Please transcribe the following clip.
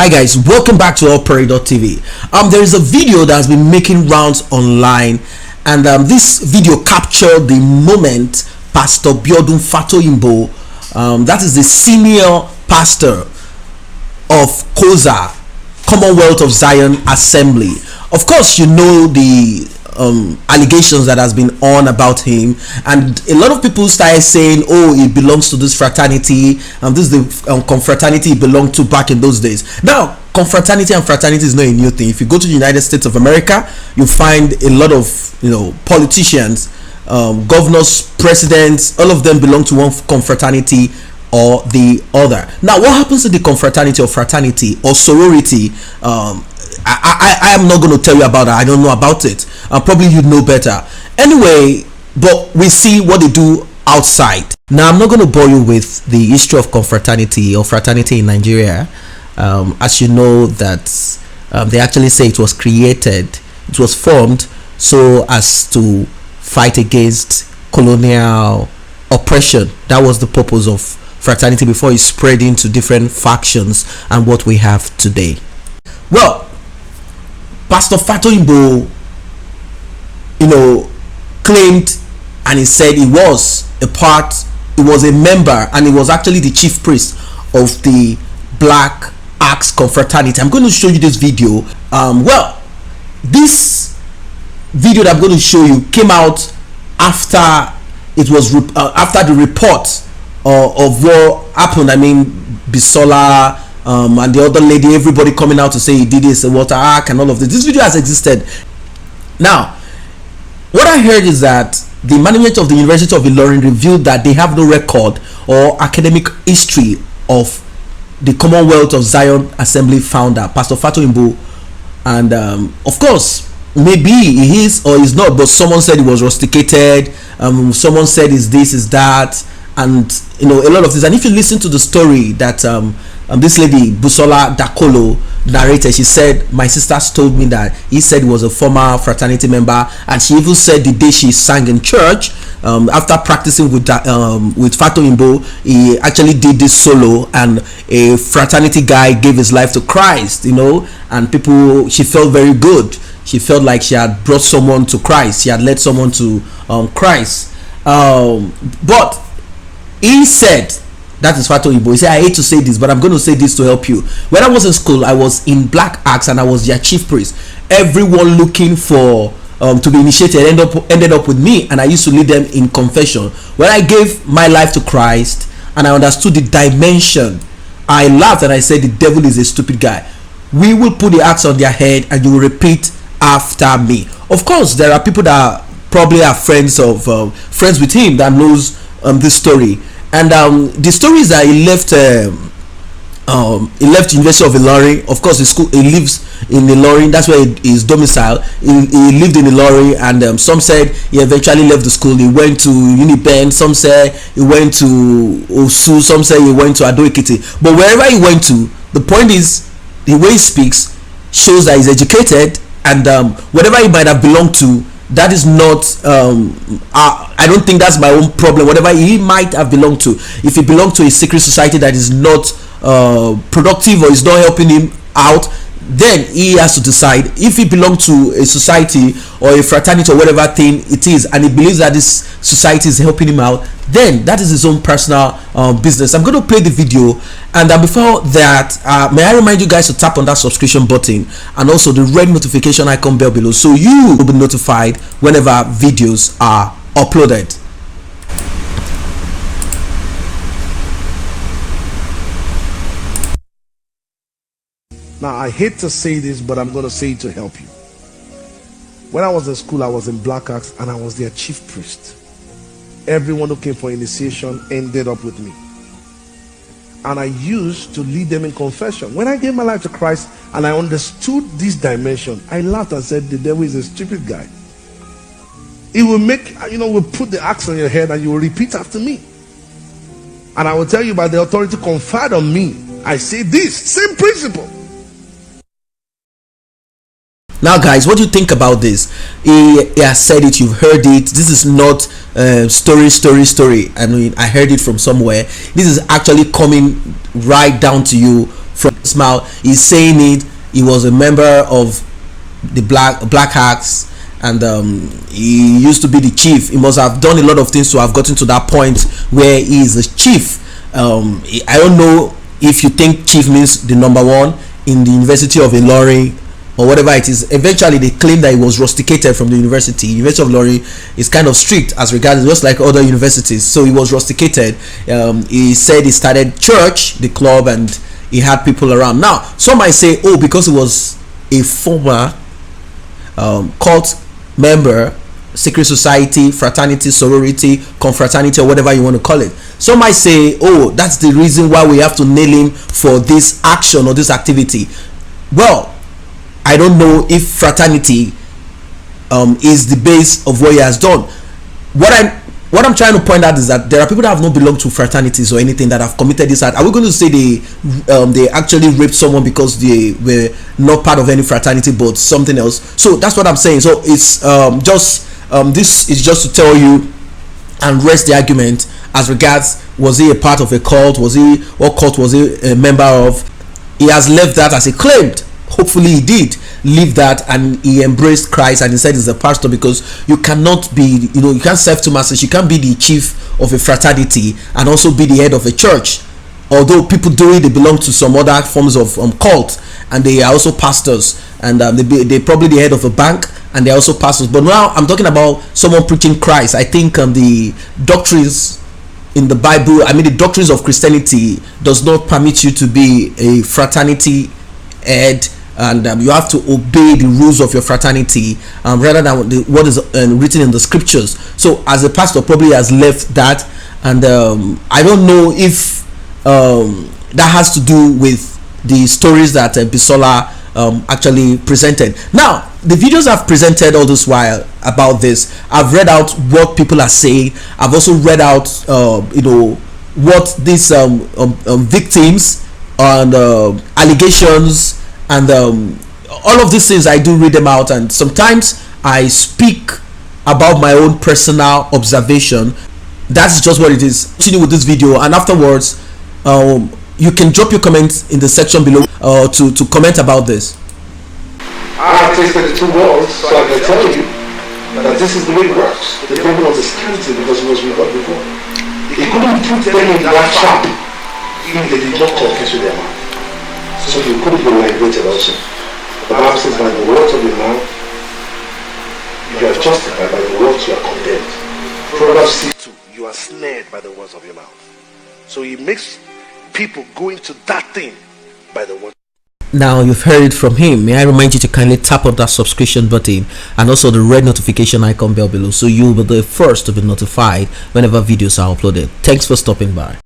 Hi guys, welcome back to PERIDOT TV. There is a video that has been making rounds online, and this video captured the moment Pastor Biodun Fatoyinbo, that is the senior pastor of COZA, Commonwealth of Zion Assembly. Of course, you know the allegations that has been on about him, and a lot of people started saying, oh, he belongs to this fraternity, and this is the confraternity he belonged to back in those days. Now, confraternity and fraternity is not a new thing. If you go to the United States of America, you find a lot of politicians, governors, presidents, all of them belong to one confraternity or the other. Now, what happens to the confraternity or fraternity or sorority? I am not going to tell you about that. I don't know about it. Probably you know better. Anyway, but we see what they do outside. Now, I'm not going to bore you with the history of confraternity or fraternity in Nigeria. As you know that they actually say it was created, it was formed so as to fight against colonial oppression. That was the purpose of fraternity before it spread into different factions and what we have today. Well, Pastor Fatoyinbo, claimed, and he said he was a member, and he was actually the chief priest of the Black AX Confraternity. I'm going to show you this video. Well, this video that I'm going to show you came out after it was after the report of what happened. I mean, Bisola and the other lady, everybody coming out to say he did this, water arc and all of this. This video has existed. Now, what I heard is that the management of the University of Ilorin revealed that they have no record or academic history of the Commonwealth of Zion Assembly founder, Pastor Fatoyinbo. And of course, maybe he is or is not, but someone said he was rusticated, someone said is this, is that, and a lot of this. And if you listen to the story that this lady Busola Dakolo narrated, she said, my sisters told me that he said he was a former fraternity member, and she even said the day she sang in church, after practicing with Fatoyinbo, he actually did this solo, and a fraternity guy gave his life to Christ, and she felt very good. She felt like she had brought someone to Christ, she had led someone to Christ. But he said, that is Fatoyinbo. He said, I hate to say this, but I'm going to say this to help you. When I was in school, I was in Black Axe and I was their chief priest. Everyone looking for to be initiated ended up with me, and I used to lead them in confession. When I gave my life to Christ and I understood the dimension, I laughed and I said, the devil is a stupid guy. We will put the axe on their head and you will repeat after me. Of course, there are people that probably are friends with him that knows this story. And the story is that he left University of Ilorin. Of course, he lives in Ilorin. That's where he is domicile. He lived in Ilorin, and some said he eventually left the school. He went to UNI. Some say he went to Osu. Some say he went to Ado Ekiti. But wherever he went to, the point is the way he speaks shows that he's educated, and whatever he might have belonged to, that is not I don't think that's my own problem. Whatever he might have belonged to, if he belonged to a secret society that is not productive or is not helping him out, then he has to decide. If he belongs to a society or a fraternity or whatever thing it is, and he believes that this society is helping him out, then that is his own personal business. I'm going to play the video, and before that, may I remind you guys to tap on that subscription button and also the red notification icon bell below, so you will be notified whenever videos are uploaded. Now, I hate to say this, but I'm going to say it to help you. When I was in school, I was in Black Axe and I was their chief priest. Everyone who came for initiation ended up with me. And I used to lead them in confession. When I gave my life to Christ and I understood this dimension, I laughed and said, the devil is a stupid guy. It will make, we'll put the axe on your head and you will repeat after me. And I will tell you by the authority conferred on me, I say this, same principle. Now guys, what do you think about this? He has said it, you've heard it. This is not story. I mean, I heard it from somewhere. This is actually coming right down to you from his mouth. He's saying it. He was a member of the Black Axe, and he used to be the chief. He must have done a lot of things to have gotten to that point where he is the chief. I don't know if you think chief means the number one in the University of Ilorin or whatever it is. Eventually they claim that he was rusticated from the university. University of Ilorin is kind of strict as regards, just like other universities, so he was rusticated. He said he started church, the club, and he had people around. Now some might say, oh, because he was a former cult member, secret society, fraternity, sorority, confraternity, or whatever you want to call it. Some might say, oh, that's the reason why we have to nail him for this action or this activity. Well, I don't know if fraternity is the base of what he has done. What I'm trying to point out is that there are people that have not belonged to fraternities or anything that have committed this act. Are we going to say they actually raped someone because they were not part of any fraternity but something else? So that's what I'm saying. So it's this is just to tell you and rest the argument as regards, was he a part of a cult? What cult was he a member of? He has left that as he claimed. Hopefully he did leave that, and he embraced Christ, and he said he's a pastor, because you cannot be, you can't serve two masters. You can't be the chief of a fraternity and also be the head of a church. Although people do it, they belong to some other forms of cult, and they are also pastors, and they're probably the head of a bank, and they're also pastors. But now I'm talking about someone preaching Christ. I think the doctrines in the Bible, the doctrines of Christianity does not permit you to be a fraternity head, and you have to obey the rules of your fraternity rather than what is written in the scriptures. So as a pastor, probably has left that, and I don't know if that has to do with the stories that Bisola actually presented. Now the videos I've presented all this while about this, I've read out what people are saying. I've also read out what these victims and allegations and all of these things, I do read them out, and sometimes I speak about my own personal observation. That's just what it is. Continue with this video, and afterwards you can drop your comments in the section below to comment about this. I have tasted the two worlds, so I can tell you that this is the way it works. The devil was a skeleton because he was with God before. He couldn't put them in that trap if they did not confess with their mouth. So you couldn't be liberated also. The Bible says, by the words of your mouth you are justified, by the words you are condemned. Proverbs 6:2, you are snared by the words of your mouth. So he makes people go into that thing by the words. Now you've heard it from him. May I remind you to kindly tap on that subscription button and also the red notification icon bell below, so you'll be the first to be notified whenever videos are uploaded. Thanks for stopping by.